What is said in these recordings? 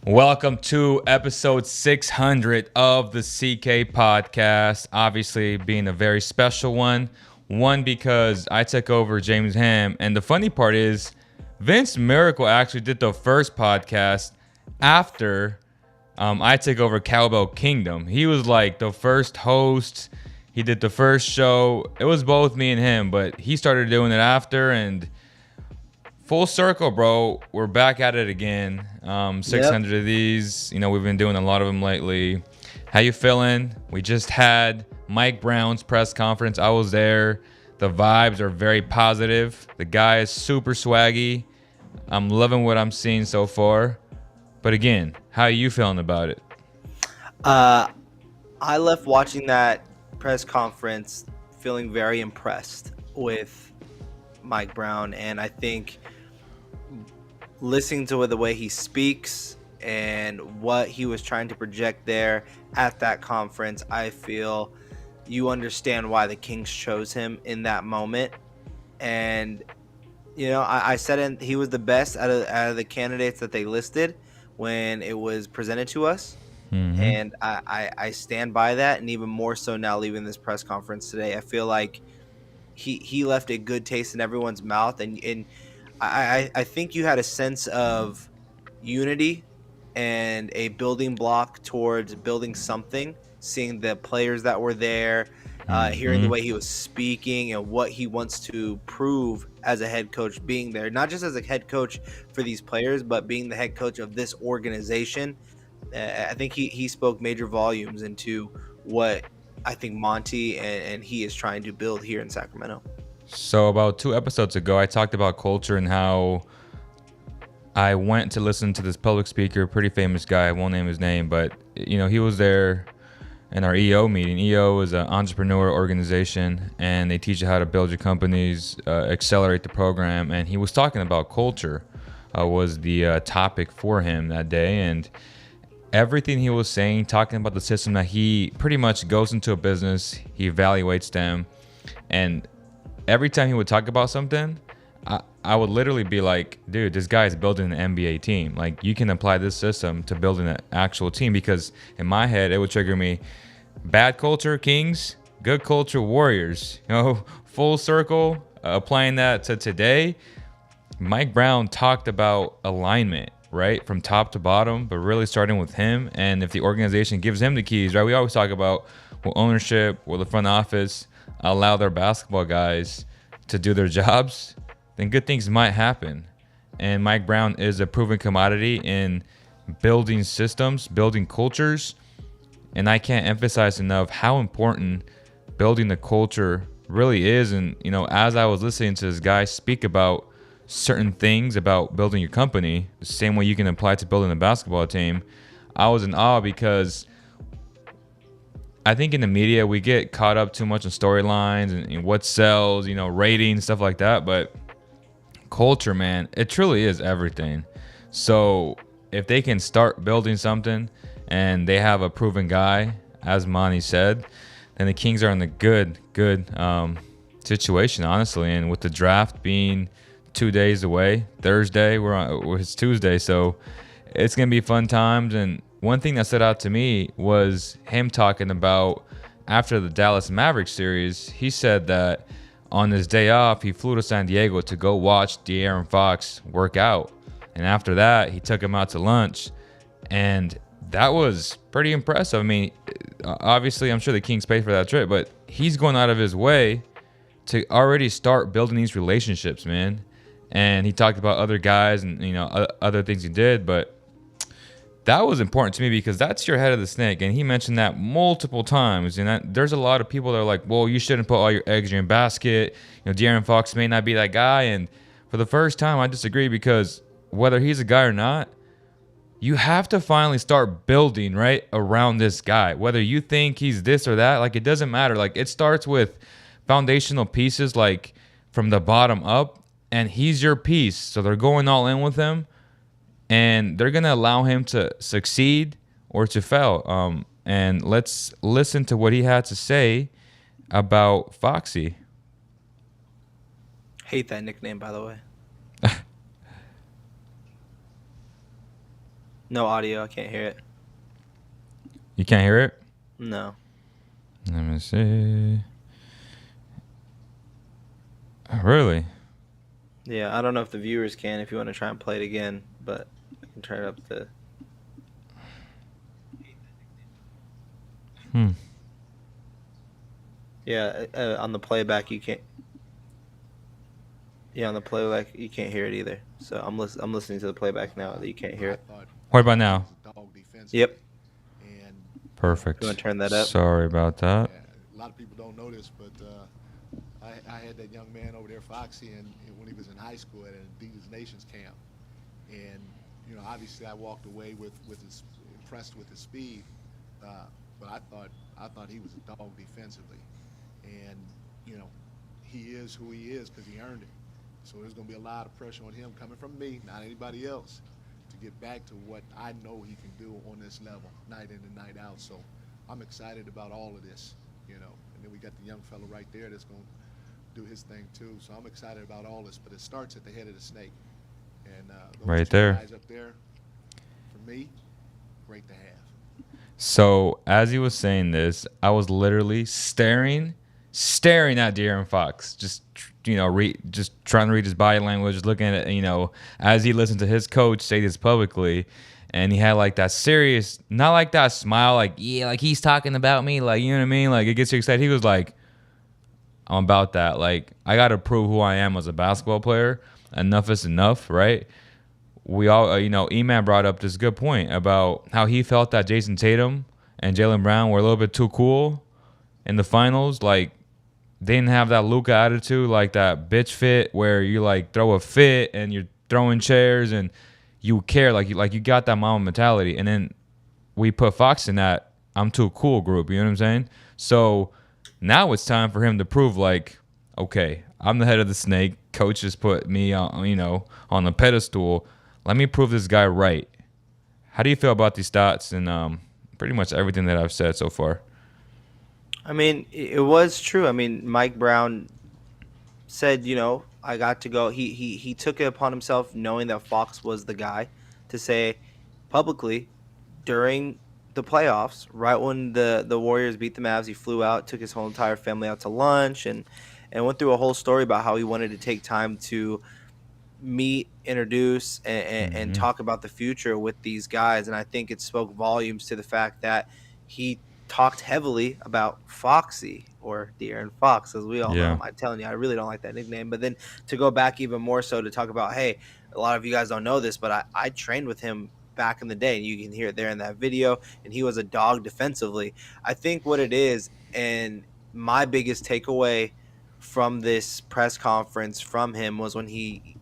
Welcome to episode 600 of the CK podcast. Obviously, being a very special one. One, because I took over James Ham. And the funny part is, Vince Miracle actually did the first podcast after I took over Cowbell Kingdom. He was like the first host. He did the first show. It was both me and him, but he started doing it after. And full circle, bro. We're back at it again. 600 of these. You know, we've been doing a lot of them lately. How you feeling? We just had Mike Brown's press conference. I was there. The vibes are very positive. The guy is super swaggy. I'm loving what I'm seeing so far. But again, how are you feeling about it? I left watching that press conference feeling very impressed with Mike Brown, and I think listening to the way he speaks and what he was trying to project there at that conference, I feel you understand why the Kings chose him in that moment. And you know, I said he was the best out of the candidates that they listed when it was presented to us. And I stand by that, and even more so now leaving this press conference today. I feel like he left a good taste in everyone's mouth, and I think you had a sense of unity and a building block towards building something, seeing the players that were there, hearing the way he was speaking and what he wants to prove as a head coach being there, not just as a head coach for these players, but being the head coach of this organization. I think he spoke major volumes into what I think Monty and he is trying to build here in Sacramento. So about 2 episodes ago, I talked about culture and how I went to listen to this public speaker, pretty famous guy. I won't name his name, but you know, he was there in our EO meeting. EO is an entrepreneur organization, and they teach you how to build your companies, accelerate the program. And he was talking about culture, was the topic for him that day. And everything he was saying, talking about the system that he pretty much goes into a business, he evaluates them, and every time he would talk about something, I would literally be like, dude, this guy is building an NBA team. Like, you can apply this system to building an actual team, because in my head, it would trigger me, bad culture, Kings, good culture, Warriors. You know, full circle, applying that to today. Mike Brown talked about alignment, right, from top to bottom, but really starting with him. And if the organization gives him the keys, right, we always talk about, will ownership, will the front office allow their basketball guys to do their jobs, then good things might happen. And Mike Brown is a proven commodity in building systems, building cultures. And I can't emphasize enough how important building the culture really is. And, you know, as I was listening to this guy speak about certain things about building your company, the same way you can apply to building a basketball team, I was in awe, because I think in the media we get caught up too much in storylines and what sells, you know, ratings, stuff like that. But culture, man, it truly is everything. So if they can start building something and they have a proven guy, as Monty said, then the Kings are in a good situation, honestly. And with the draft being 2 days away, Thursday, it's Tuesday, so it's gonna be fun times. And one thing that stood out to me was him talking about, after the Dallas Mavericks series, he said that on his day off, he flew to San Diego to go watch De'Aaron Fox work out. And after that, he took him out to lunch. And that was pretty impressive. I mean, obviously, I'm sure the Kings paid for that trip, but he's going out of his way to already start building these relationships, man. And he talked about other guys and, you know, other things he did, but that was important to me, because that's your head of the snake. And he mentioned that multiple times. And there's a lot of people that are like, well, you shouldn't put all your eggs in your basket. You know, De'Aaron Fox may not be that guy. And for the first time, I disagree, because whether he's a guy or not, you have to finally start building right around this guy. Whether you think he's this or that, like, it doesn't matter. Like, it starts with foundational pieces, like from the bottom up, and he's your piece. So they're going all in with him, and they're going to allow him to succeed or to fail. And let's listen to what he had to say about Foxy. Hate that nickname, by the way. No audio. I can't hear it. You can't hear it? No. Let me see. Really? Yeah, I don't know if the viewers can. If you want to try and play it again, but I can turn it up to. Yeah, on the playback you can't. Yeah, on the playback you can't hear it either. So I'm listening to the playback now that you can't hear it. What about now? Yep. And Perfect. You want to turn that up? Sorry about that. a lot of people don't know this, but I had that young man over there, Foxy, and when he was in high school at an Adidas Nations camp, and obviously I walked away with his impressed with his speed, but I thought he was a dog defensively, and he is who he is because he earned it. So there's going to be a lot of pressure on him coming from me, not anybody else, to get back to what I know he can do on this level, night in and night out. So I'm excited about all of this, and then we got the young fella right there that's going to do his thing too. So I'm excited about all this, but it starts at the head of the snake. And those Right two there. guys up there, for me, great to have. So as he was saying this, I was literally staring at De'Aaron Fox, just just trying to read his body language, looking at it, as he listened to his coach say this publicly, and he had like that serious, not like that smile, like yeah, like he's talking about me, like you know what I mean, like it gets you excited. He was like, I'm about that, like I got to prove who I am as a basketball player. Enough is enough, right? We all, E-Man brought up this good point about how he felt that Jason Tatum and Jaylen Brown were a little bit too cool in the finals. Like, they didn't have that Luka attitude, like that bitch fit where you like throw a fit and you're throwing chairs and you care, like you got that mama mentality. And then we put Fox in that I'm too cool group. You know what I'm saying? So now it's time for him to prove, like, okay, I'm the head of the snake. Coach just put me on, on the pedestal. Let me prove this guy right. How do you feel about these stats and pretty much everything that I've said so far? I mean, it was true. I mean, Mike Brown said, I got to go. He took it upon himself, knowing that Fox was the guy, to say publicly during the playoffs, right when the Warriors beat the Mavs, he flew out, took his whole entire family out to lunch, and went through a whole story about how he wanted to take time to meet, introduce, and talk about the future with these guys. And I think it spoke volumes to the fact that he talked heavily about Foxy, or De'Aaron Fox, as we all know Yeah. him. I'm telling you, I really don't like that nickname. But then to go back even more so to talk about, hey, a lot of you guys don't know this, but I trained with him back in the day, and you can hear it there in that video, and he was a dog defensively. I think what it is, and my biggest takeaway from this press conference from him was when he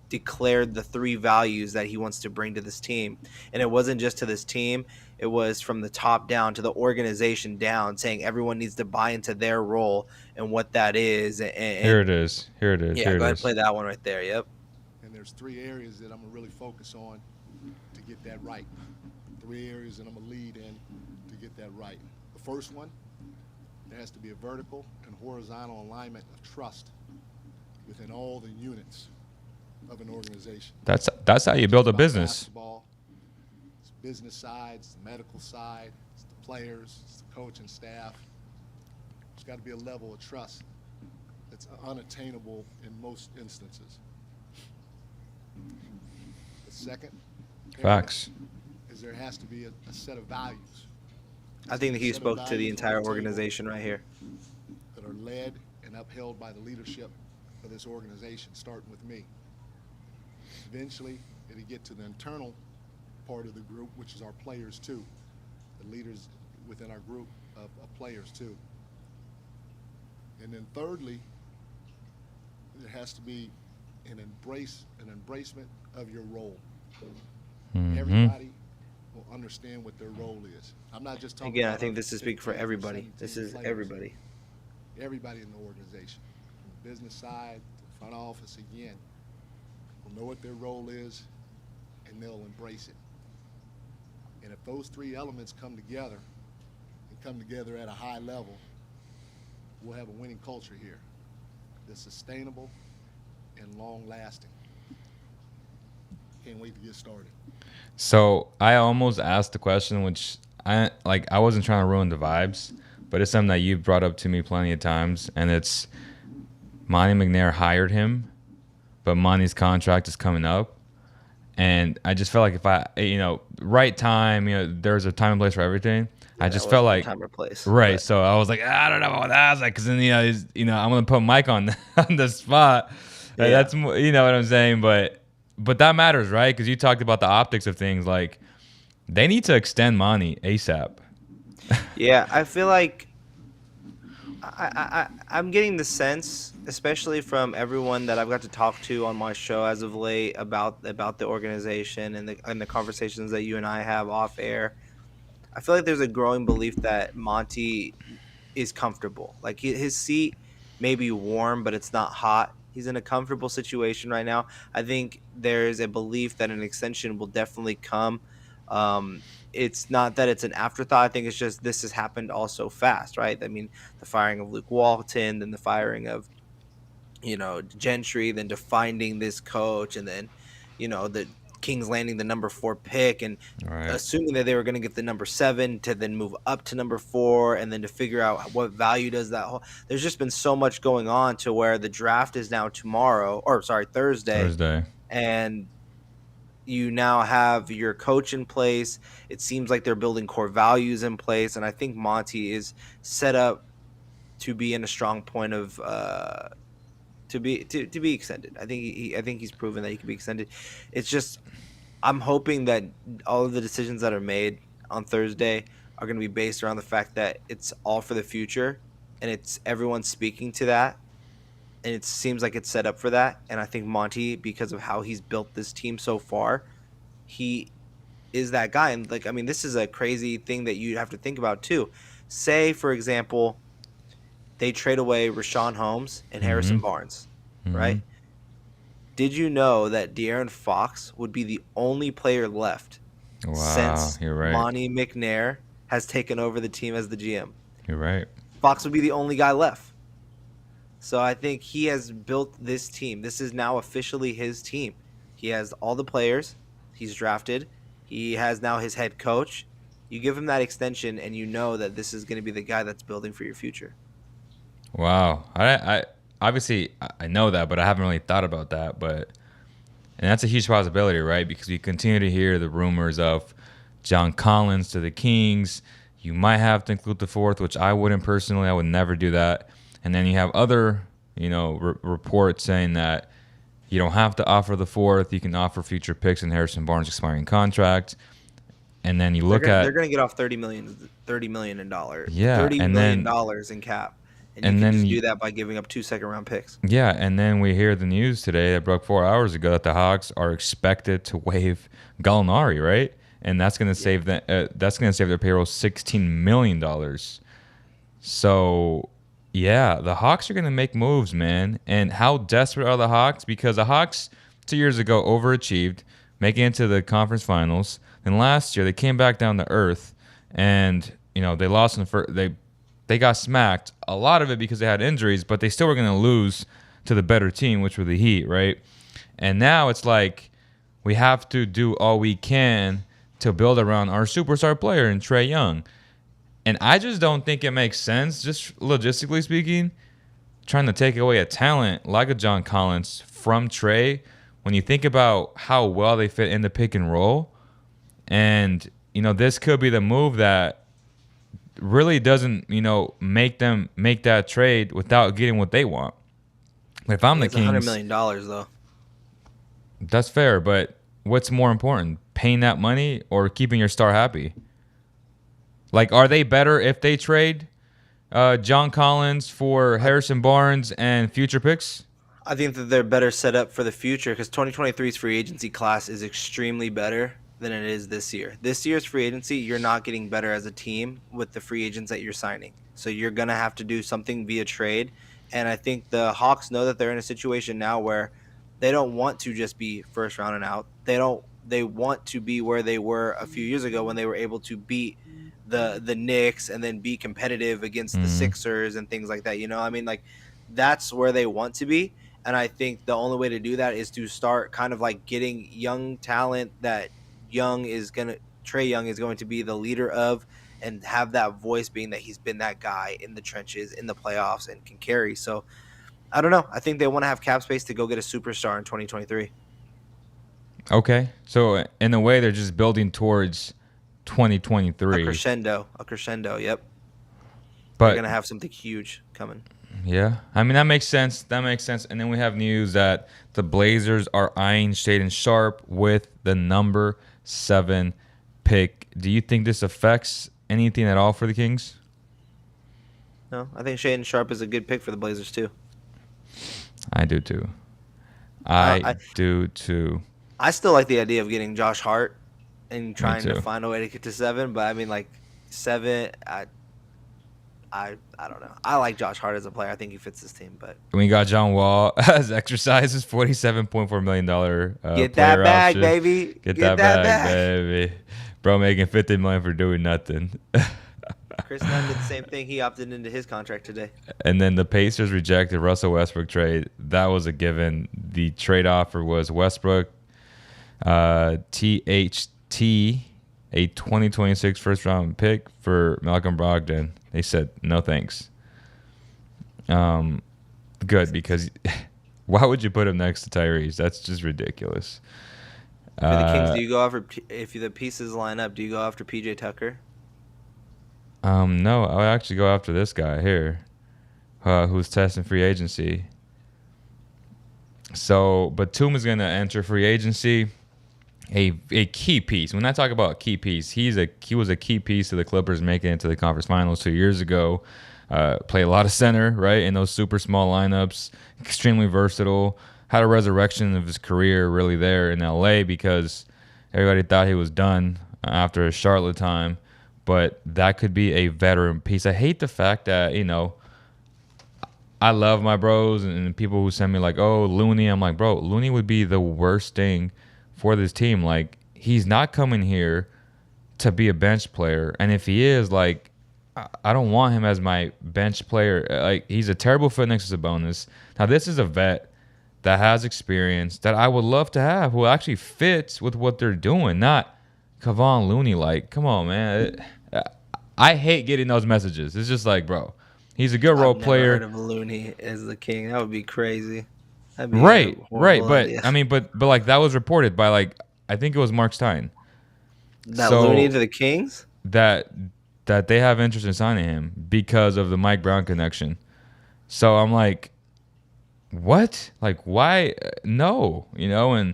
declared the three values that he wants to bring to this team. And it wasn't just to this team, it was from the top down to the organization down, saying everyone needs to buy into their role and what that is. And Here it is. Yeah, Here go it ahead and is. play that one right there. Yep. And there's three areas that I'm going to really focus on to get that right. Three areas that I'm going to lead in to get that right. The first one, there has to be a vertical and horizontal alignment of trust within all the units of an organization. That's how you build a business. Basketball, it's business side, it's the medical side, it's the players, it's the coaching staff. There's got to be a level of trust that's unattainable in most instances. The second area Facts. is there has to be a set of values. I think that he Set of spoke to the values on entire table organization right here. that are led and upheld by the leadership of this organization, starting with me. Eventually, it'll get to the internal part of the group, which is our players too, the leaders within our group of players too. And then thirdly, there has to be an embracement of your role. Everybody will understand what their role is. I'm not just talking Again, about I think this is speak for 15 or everybody. 17 This is players. everybody. Everybody in the organization, from the business side, the front office, again, will know what their role is, and they'll embrace it. And if those three elements come together, and come together at a high level, we'll have a winning culture here that's sustainable and long-lasting. can't wait to get started. So I almost asked the question, which I wasn't trying to ruin the vibes, but it's something that you've brought up to me plenty of times, and it's Monty McNair hired him, but Monty's contract is coming up. And I just felt like if right time, there's a time and place for everything. I Yeah, that just felt wasn't the like, time or place. right. But So I was like, I don't know about that. I was like, because then, I'm going to put Mike on, on the spot. And yeah. that's, you know what I'm saying? But that matters, right? Because you talked about the optics of things. Like, they need to extend Monty ASAP. Yeah, I feel like I'm getting the sense, especially from everyone that I've got to talk to on my show as of late about the organization and the conversations that you and I have off air. I feel like there's a growing belief that Monty is comfortable. Like his seat may be warm, but it's not hot. He's in a comfortable situation right now. I think there's a belief that an extension will definitely come. It's not that it's an afterthought. I think it's just this has happened all so fast, right? I mean, the firing of Luke Walton, then the firing of Gentry, then to finding this coach, and then the Kings landing the number 4 pick and Right. assuming that they were going to get the number 7 to then move up to number 4 and then to figure out what value does that hold. There's just been so much going on to where the draft is now Thursday, Thursday. and you now have your coach in place. It seems like they're building core values in place, and I think Monty is set up to be in a strong point of to be extended. I think he's proven that he can be extended. It's just I'm hoping that all of the decisions that are made on Thursday are going to be based around the fact that it's all for the future, and it's everyone speaking to that, and it seems like it's set up for that. And I think Monty, because of how he's built this team so far, he is that guy. And like, I mean, this is a crazy thing that you have to think about too. Say, for example, they trade away Rashawn Holmes and Harrison Barnes, right? Did you know that De'Aaron Fox would be the only player left since You're right. Monty McNair has taken over the team as the GM? You're right. Fox would be the only guy left. So I think he has built this team. This is now officially his team. He has all the players he's drafted. He has now his head coach. You give him that extension, and you know that this is going to be the guy that's building for your future. Wow. I obviously I know that, but I haven't really thought about that. And that's a huge possibility, right? Because we continue to hear the rumors of John Collins to the Kings. You might have to include the 4th, which I wouldn't personally. I would never do that. And then you have other, reports saying that you don't have to offer the 4th. You can offer future picks in Harrison Barnes' expiring contract. And then they're going to get off $30 million in dollars. Yeah, $30 million in cap. And you can just do that by giving up 2 second-round picks. Yeah, and then we hear the news today that broke 4 hours ago that the Hawks are expected to waive Gallinari, right? And that's going to save them. That's going to save their payroll $16 million. So, yeah, the Hawks are going to make moves, man. And how desperate are the Hawks? Because the Hawks 2 years ago overachieved, making it to the conference finals. Then last year they came back down to earth, and they lost in the first. They got smacked, a lot of it because they had injuries, but they still were going to lose to the better team, which were the Heat, right? And now it's like we have to do all we can to build around our superstar player in Trae Young. And I just don't think it makes sense, just logistically speaking, trying to take away a talent like a John Collins from Trae when you think about how well they fit in the pick and roll. And, this could be the move that really doesn't, make them make that trade without getting what they want. But if I'm the Kings, $100 million though. That's fair, but what's more important, paying that money or keeping your star happy? Like, are they better if they trade John Collins for Harrison Barnes and future picks? I think that they're better set up for the future because 2023's free agency class is extremely better than it is this year. This year's free agency, you're not getting better as a team with the free agents that you're signing. So you're going to have to do something via trade. And I think the Hawks know that they're in a situation now where they don't want to just be first round and out. They want to be where they were a few years ago when they were able to beat the Knicks and then be competitive against the Sixers and things like that. I mean, like, that's where they want to be. And I think the only way to do that is to start kind of like getting young talent that Trey Young is going to be the leader of, and have that voice being that he's been that guy in the trenches, in the playoffs, and can carry. So I don't know. I think they want to have cap space to go get a superstar in 2023. Okay. So in a way, they're just building towards 2023. A crescendo. Yep. But they're gonna have something huge coming. Yeah, I mean that makes sense. And then we have news that the Blazers are eyeing Shaedon Sharpe with the number 7 pick. Do you think this affects anything at all for the Kings? No, I think Shaedon Sharpe is a good pick for the Blazers too. I do too. I do too. I still like the idea of getting Josh Hart and trying to find a way to get to 7, but I mean, like 7, I don't know. I like Josh Hart as a player. I think he fits this team. But we got John Wall as exercises, $47.4 million. Get that bag, option. Baby. Get that bag, baby. Bro making $50 million for doing nothing. Chris Nunn did the same thing. He opted into his contract today. And then the Pacers rejected Russell Westbrook trade. That was a given. The trade offer was Westbrook, THT, a 2026 first-round pick for Malcolm Brogdon. They said, no thanks. Good, because why would you put him next to Tyrese? That's just ridiculous. For the Kings, do you go after, if the pieces line up, do you go after PJ Tucker? No, I would actually go after this guy here, who's testing free agency. So Batum is going to enter free agency. A key piece. When I talk about key piece, he was a key piece to the Clippers making it to the conference finals 2 years ago. Played a lot of center, right, in those super small lineups. Extremely versatile. Had a resurrection of his career really there in LA because everybody thought he was done after his Charlotte time. But that could be a veteran piece. I hate the fact that, I love my bros and people who send me like, oh, Looney. I'm like, bro, Looney would be the worst thing for this team. Like, he's not coming here to be a bench player. And if he is, like, I don't want him as my bench player. Like, he's a terrible fit next to Sabonis. Now, this is a vet that has experience that I would love to have, who actually fits with what they're doing, not Kevon Looney. Like, come on, man. I hate getting those messages. It's just like, bro, he's a good role player. I've never heard of Looney as the King. That would be crazy. Right. But idea. I mean, but like that was reported by like I think it was Mark Stein. That Looney to the Kings? That they have interest in signing him because of the Mike Brown connection. So I'm like, what? Like, why? No, and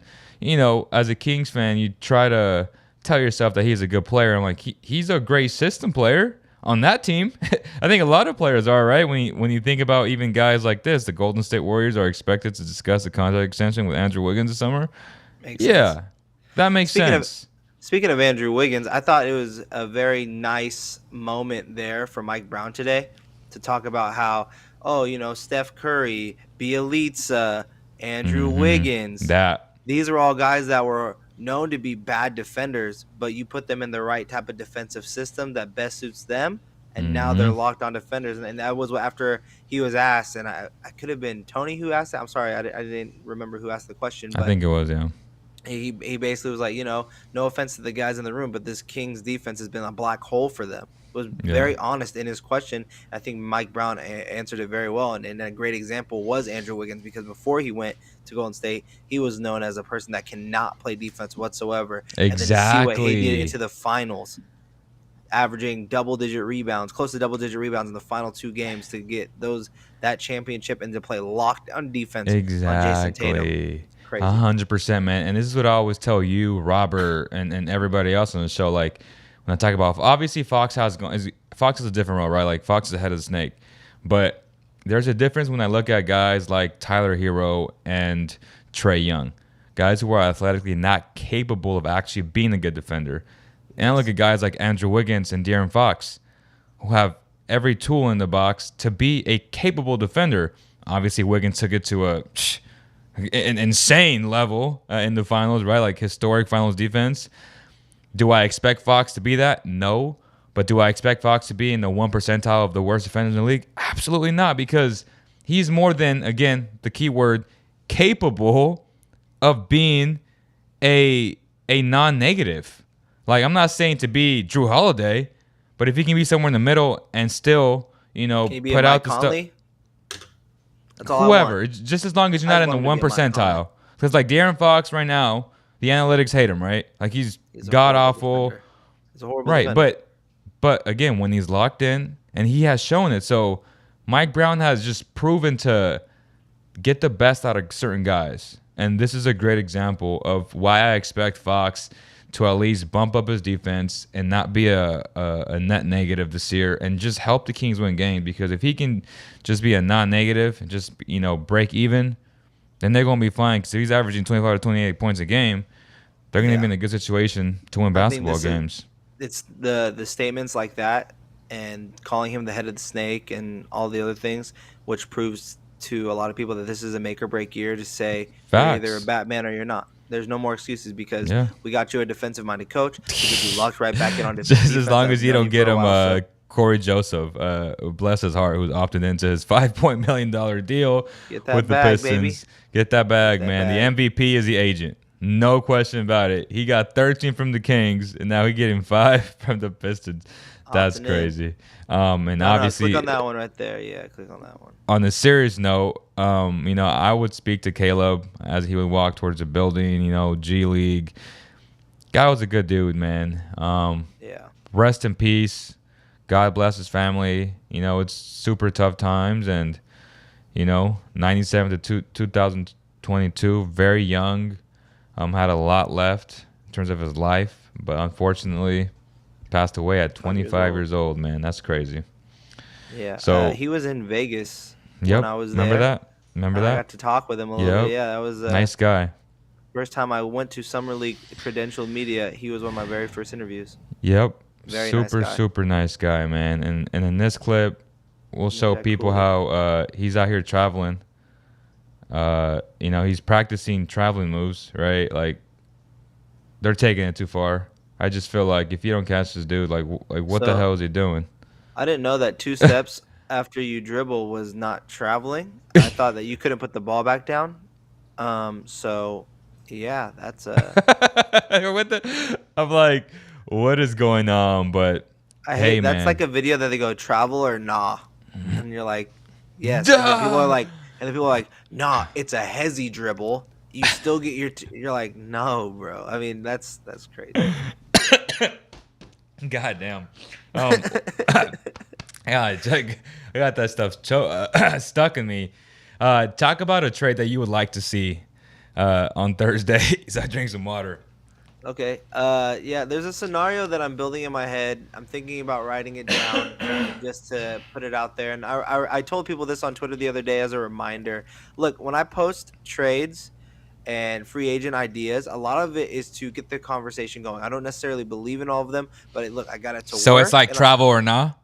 as a Kings fan, you try to tell yourself that he's a good player. I'm like, he's a great system player on that team. I think a lot of players are, right? When you think about even guys like this, the Golden State Warriors are expected to discuss the contract extension with Andrew Wiggins this summer. Makes sense. That makes sense. Speaking of Andrew Wiggins, I thought it was a very nice moment there for Mike Brown today to talk about how, Steph Curry, Bielitsa, Andrew Wiggins. These are all guys that were known to be bad defenders, but you put them in the right type of defensive system that best suits them, and now they're locked on defenders. And that was after he was asked, and I could have been Tony who asked that. I'm sorry, I didn't remember who asked the question. But I think it was, yeah. He basically was like, no offense to the guys in the room, but this Kings defense has been a black hole for them. Was very honest in his question. I think Mike Brown answered it very well, and a great example was Andrew Wiggins, because before he went to Golden State, he was known as a person that cannot play defense whatsoever. Exactly. And then to see what he did into the finals, averaging double-digit rebounds, close to double-digit rebounds in the final 2 games to get that championship and to play lockdown defense on Jason Tatum. Crazy. 100%, man. And this is what I always tell you, Robert, and everybody else on the show. Like, when I talk about, obviously Fox has a different role, right? Like, Fox is the head of the snake. But there's a difference when I look at guys like Tyler Hero and Trey Young, guys who are athletically not capable of actually being a good defender. And I look at guys like Andrew Wiggins and De'Aaron Fox, who have every tool in the box to be a capable defender. Obviously, Wiggins took it to an insane level in the finals, right? Like, historic finals defense. Do I expect Fox to be that? No. But do I expect Fox to be in the 1 percentile of the worst defenders in the league? Absolutely not, because he's more than, again, the key word, capable of being a non-negative. Like, I'm not saying to be Drew Holiday, but if he can be somewhere in the middle and still, Can you be a put out Mike the stuff, Conley? That's all I want. whoever, just as long as you're I not just in the want him to one be a Mike Conley. percentile. Because like De'Aaron Fox right now, the analytics hate him, right? Like he's He's a god horrible awful, defender. He's a horrible right? defender. But again, when he's locked in, and he has shown it. So Mike Brown has just proven to get the best out of certain guys. And this is a great example of why I expect Fox to at least bump up his defense and not be a net negative this year and just help the Kings win games. Because if he can just be a non-negative and just, break even, then they're going to be fine. Because if he's averaging 25 to 28 points a game, they're going to be in a good situation to win basketball games. It's the statements like that and calling him the head of the snake and all the other things, which proves to a lot of people that this is a make or break year to say you're either a Batman or you're not. There's no more excuses because we got you a defensive minded coach. We get you locked right back in on defense. Just as long as you don't get him Corey Joseph, bless his heart, who's opted into his $5 million deal with the Pistons. Baby. Get that bag, man. The MVP is the agent. No question about it. He got 13 from the Kings, and now he's getting 5 from the Pistons. That's crazy. Obviously, click on that one right there. Yeah, click on that one. On a serious note, I would speak to Caleb as he would walk towards the building. G League guy was a good dude, man. Rest in peace. God bless his family. It's super tough times, and 97 to 2022, very young. Had a lot left in terms of his life, but unfortunately passed away at 25 years old, man. That's crazy. Yeah. So he was in Vegas when I was there. Remember that? I got to talk with him a little bit. Yeah, that was nice guy. First time I went to Summer League credentialed media, he was one of my very first interviews. Yep. Super nice guy, man. And in this clip, we'll show people how he's out here traveling. He's practicing traveling moves, right? Like, they're taking it too far. I just feel like if you don't catch this dude, like what the hell is he doing? I didn't know that 2 steps after you dribble was not traveling. I thought that you couldn't put the ball back down. So yeah, that's I'm like, what is going on? But hey, that's man. Like a video that they go travel or nah, and you're like, yes. And then people are like, nah, it's a hezzy dribble. You still get you're like, no, bro. I mean, that's crazy. God damn. Yeah, I got that stuff stuck in me. Talk about a trade that you would like to see on Thursday. So I drink some water. Okay. Yeah, there's a scenario that I'm building in my head. I'm thinking about writing it down just to put it out there. And I told people this on Twitter the other day as a reminder. Look, when I post trades and free agent ideas, a lot of it is to get the conversation going. I don't necessarily believe in all of them, but look, I got it to work. So it's like travel or not?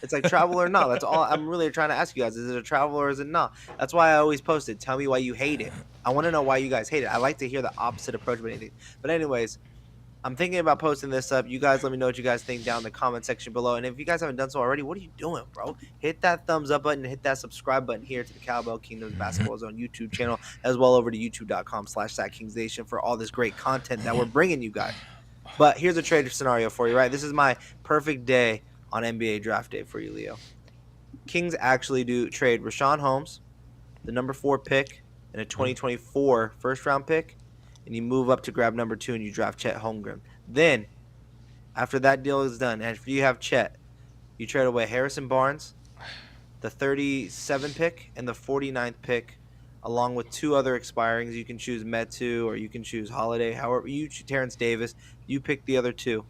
It's like travel or not. That's all I'm really trying to ask you guys. Is it a travel or is it not? That's why I always post it. Tell me why you hate it. I want to know why you guys hate it. I like to hear the opposite approach of anything. But anyways, I'm thinking about posting this up. You guys let me know what you guys think down in the comment section below. And if you guys haven't done so already, what are you doing, bro? Hit that thumbs up button and hit that subscribe button here to the Cowbell Kingdoms Basketball Zone YouTube channel, as well over to youtube.com/SacKingsNation for all this great content that we're bringing you guys. But here's a trade scenario for you, right? This is my perfect day on NBA draft day for you, Leo. Kings actually do trade Rashawn Holmes, the number 4 pick, and a 2024 first-round pick, and you move up to grab number 2 and you draft Chet Holmgren. Then, after that deal is done, and if you have Chet, you trade away Harrison Barnes, the 37 pick, and the 49th pick, along with 2 other expirings. You can choose Metu or you can choose Holiday. However, you choose Terrence Davis. You pick the other 2.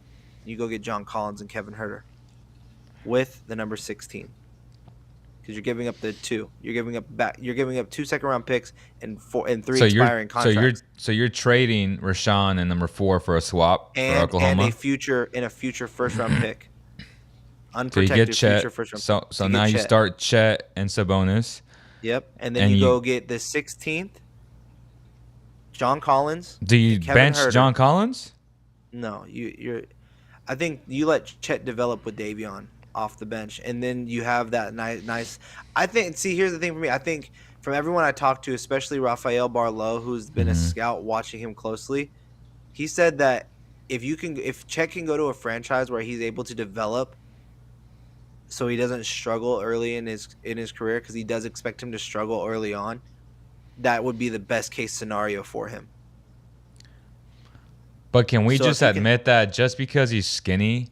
You go get John Collins and Kevin Huerter with the number 16. Because you're giving up the 2. You're giving up 2 second-round picks and 3 expiring contracts. So you're trading Rashawn and number 4 for a swap for Oklahoma, and a future first-round pick. Unprotected so you get Chet. Future first-round. So now you start Chet and Sabonis. Yep, and then you go get the 16th, John Collins. Do you bench Huerter. John Collins? No, you're. I think you let Chet develop with Davion off the bench, and then you have that nice. I think. See, here's the thing for me. I think from everyone I talked to, especially Rafael Barlow, who's been a Mm-hmm. scout watching him closely, he said that if Chet can go to a franchise where he's able to develop so he doesn't struggle early in his career, because he does expect him to struggle early on, that would be the best case scenario for him. But can we So just if he can- admit that just because he's skinny,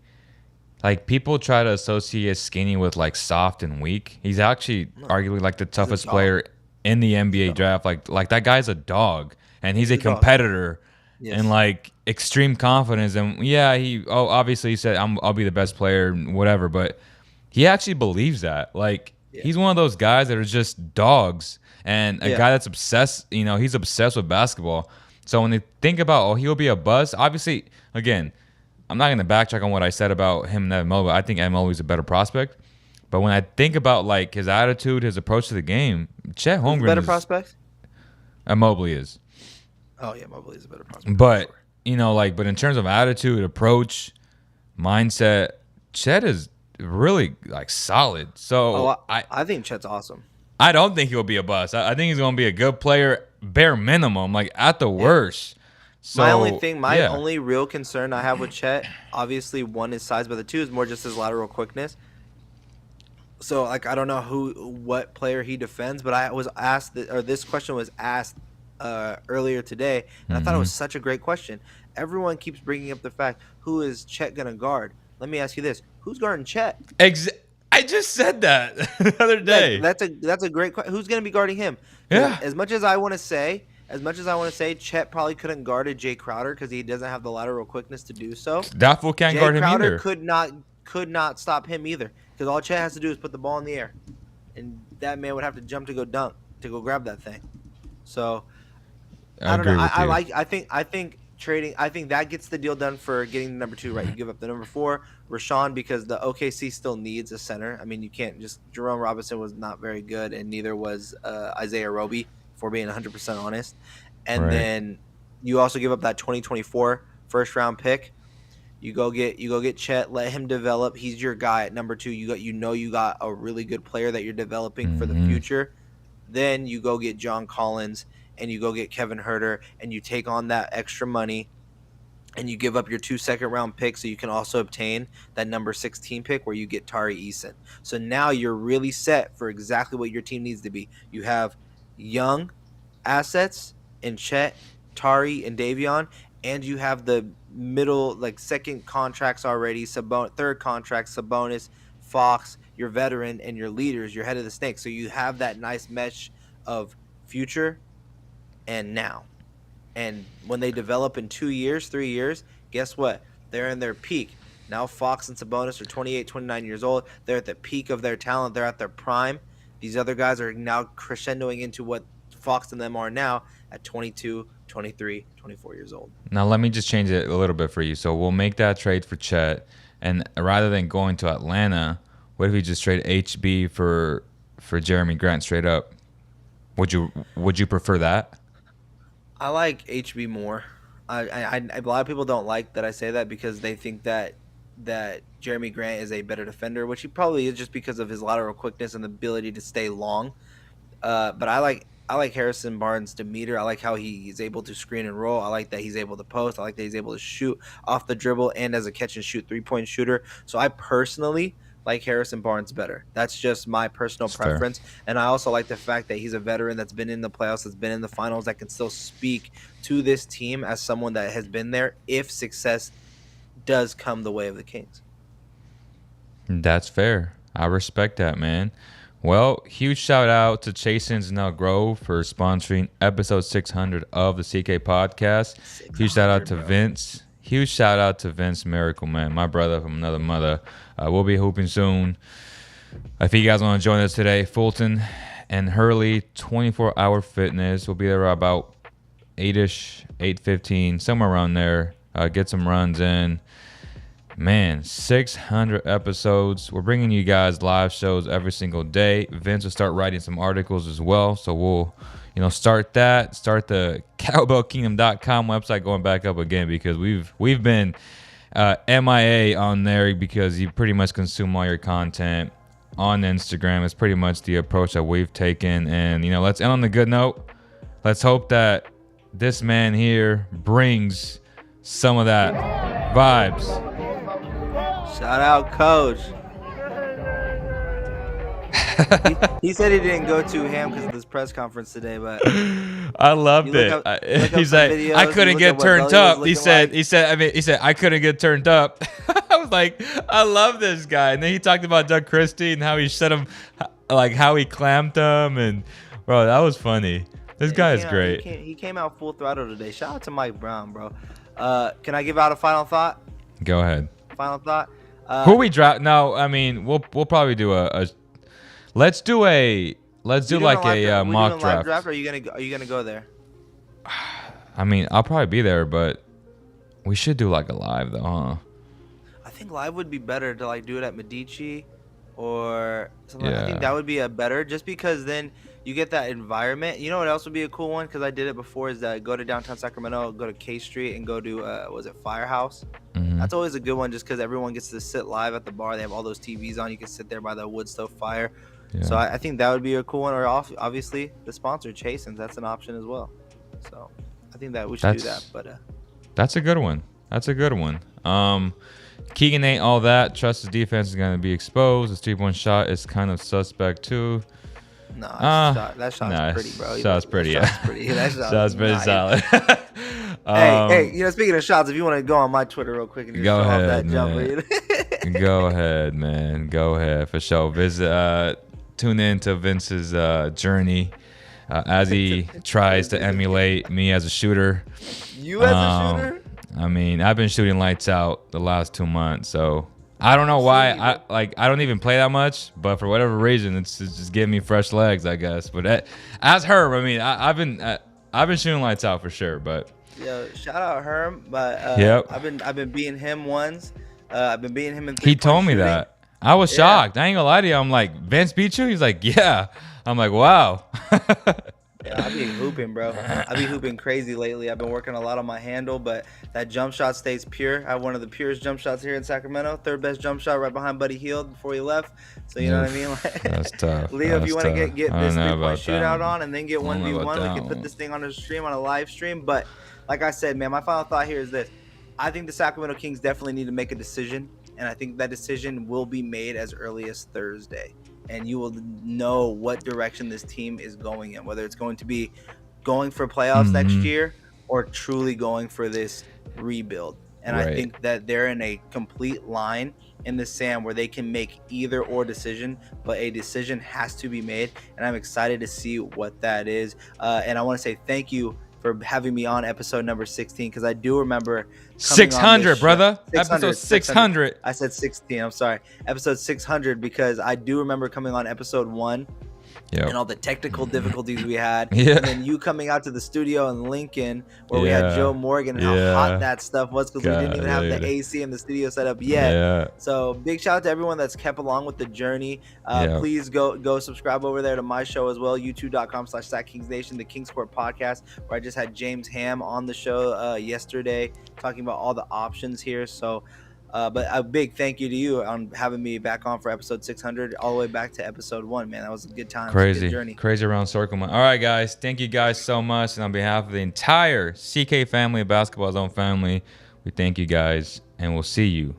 like people try to associate skinny with like soft and weak. He's actually arguably like the toughest dog. player in the NBA draft. Like that guy's a dog, and he's a a dog. competitor, Yes. and like extreme confidence. And yeah, obviously he said I'll be the best player, whatever. But he actually believes that. Like he's one of those guys that are just dogs, and a guy that's obsessed. You know, he's obsessed with basketball. So when they think about, he'll be a bust, obviously, again, I'm not going to backtrack on what I said about him and Evan Mobley. I think Evan Mobley's a better prospect. But when I think about like his attitude, his approach to the game, Chet Who's the Holmgren better is, prospect? Mobley is. Oh yeah, Mobley is a better prospect. But but in terms of attitude, approach, mindset, Chet is really like solid. So I think Chet's awesome. I don't think he'll be a bust. I think he's going to be a good player, bare minimum, like at the worst. So, My only real concern I have with Chet, obviously one is size, but the two is more just his lateral quickness. So like I don't know what player he defends, but I was asked this question was asked earlier today, and I thought it was such a great question. Everyone keeps bringing up the fact, who is Chet gonna guard? Let me ask you this: who's guarding Chet? I just said that the other day. That's a great question. Who's gonna be guarding him? Yeah. As much as I want to say, Chet probably couldn't guard a Jay Crowder because he doesn't have the lateral quickness to do so. That fool can't guard him Crowder either. could not stop him either, because all Chet has to do is put the ball in the air, and that man would have to jump to go dunk, to go grab that thing. So I don't know. I think trading. I think that gets the deal done for getting the number 2 right. You give up the number 4, Rashawn, because the OKC still needs a center. I mean, you can't just. Jerome Robinson was not very good, and neither was Isaiah Roby, for being 100% honest. And then you also give up that 2024 first round pick. You go get Chet, let him develop. He's your guy at number 2. You got a really good player that you're developing for the future. Then you go get John Collins, and you go get Kevin Huerter, and you take on that extra money, and you give up your 2 second-round picks so you can also obtain that number 16 pick where you get Tari Eason. So now you're really set for exactly what your team needs to be. You have young assets in Chet, Tari, and Davion, and you have the middle, like second contracts already, third contract, Sabonis, Fox, your veteran, and your leaders, your head of the snake. So you have that nice mesh of future and now. And when they develop in 2 years, 3 years, guess what? They're in their peak. Now Fox and Sabonis are 28, 29 years old. They're at the peak of their talent. They're at their prime. These other guys are now crescendoing into what Fox and them are now at 22, 23, 24 years old. Now let me just change it a little bit for you. So we'll make that trade for Chet, and rather than going to Atlanta, what if we just trade HB for Jeremy Grant straight up? Would you prefer that? I like HB more. A lot of people don't like that I say that because they think that Jeremy Grant is a better defender, which he probably is just because of his lateral quickness and the ability to stay long. But I like Harrison Barnes' demeanor. I like how he is able to screen and roll. I like that he's able to post. I like that he's able to shoot off the dribble and as a catch and shoot 3-point shooter. So I personally like Harrison Barnes better. That's just my personal preference. Fair. And I also like the fact that he's a veteran that's been in the playoffs, that's been in the finals, that can still speak to this team as someone that has been there if success does come the way of the Kings. That's fair. I respect that, man. Well, huge shout out to Chasen's Nell Grove for sponsoring episode 600 of the CK podcast. Huge shout out to Vince. Huge shout out to Vince Miracle, man. My brother from another mother. We'll be hooping soon. If you guys want to join us today, Fulton and Hurley, 24-hour fitness. We'll be there about 8-ish, 8:15, somewhere around there. Get some runs in. Man, 600 episodes. We're bringing you guys live shows every single day. Vince will start writing some articles as well. So we'll, start that. Start the cowbellkingdom.com website going back up again because we've been MIA on there because you pretty much consume all your content on Instagram. It's pretty much the approach that we've taken. And, let's end on the good note. Let's hope that this man here brings some of that vibes. Shout out, Coach. he said he didn't go too ham because of this press conference today, but I loved it. He's like, I couldn't get turned up. He said, I couldn't get turned up. I was like, I love this guy. And then he talked about Doug Christie and how he set him, like how he clamped him, and bro, that was funny. This guy is great. He came out full throttle today. Shout out to Mike Brown, bro. Can I give out a final thought? Go ahead. Final thought. Who we draft? No, I mean we'll probably do a. Let's do like a mock draft. Or are you gonna go there? I mean, I'll probably be there, but we should do like a live though, huh? I think live would be better to like do it at Medici or something. Yeah. I think that would be a better, just because then you get that environment. You know what else would be a cool one? Because I did it before, is that go to downtown Sacramento, go to K Street, and go to was it Firehouse? Mm-hmm. That's always a good one, just because everyone gets to sit live at the bar. They have all those TVs on. You can sit there by the wood stove fire. Yeah. So I think that would be a cool one. Or obviously the sponsor, Chasen's, that's an option as well. So I think that we should do that. But that's a good one. That's a good one. Keegan ain't all that. Trust his defense is going to be exposed. His 3-point shot is kind of suspect too. No, that shot's pretty, bro. Shot's pretty, yeah. That shot's pretty solid. Hey, speaking of shots, if you want to go on my Twitter real quick and just go show ahead, off that man. jumper. Go ahead, man. Go ahead, for sure. Tune in to Vince's journey as he tries to emulate me as a shooter. You as a shooter? I mean, I've been shooting lights out the last 2 months, so I don't know why. I don't even play that much, but for whatever reason, it's just giving me fresh legs, I guess. But as Herb, I mean, I've been shooting lights out for sure. But yo, shout out Herb. But yep. I've been beating him once. I've been beating him in 3-point He told me shooting. that. I was shocked. I ain't gonna lie to you. I'm like, Vince beat you? He's like, yeah. I'm like, wow. Yeah, I be hooping, bro. I be hooping crazy lately. I've been working a lot on my handle, but that jump shot stays pure. I have one of the purest jump shots here in Sacramento. Third best jump shot, right behind Buddy Hield before he left. So you know what I mean? Like, that's tough. Leo, if you want to get this 3-point shootout on and then get 1v1, we can put this thing on a stream, on a live stream. But like I said, man, my final thought here is this. I think the Sacramento Kings definitely need to make a decision, and I think that decision will be made as early as Thursday. And you will know what direction this team is going in, whether it's going to be going for playoffs next year or truly going for this rebuild. And I think that they're in a complete line in the sand where they can make either or decision, but a decision has to be made. And I'm excited to see what that is. And I want to say thank you for having me on episode number 16, because I do remember 600, brother. 600, episode 600. I said 16. I'm sorry. Episode 600, because I do remember coming on episode 1 and all the technical difficulties we had. Yeah. And then you coming out to the studio in Lincoln where we had Joe Morgan and how hot that stuff was, because we didn't even have the AC in the studio set up yet. Yeah. So big shout out to everyone that's kept along with the journey. Please go subscribe over there to my show as well, youtube.com/SacKingsNation, the Kings Court podcast, where I just had James Ham on the show yesterday talking about all the options here. So but a big thank you to you on having me back on for episode 600 all the way back to episode 1, man. That was a good time. Crazy. Good journey. Crazy around circle, man. All right, guys. Thank you guys so much. And on behalf of the entire CK family, Basketball Zone family, we thank you guys, and we'll see you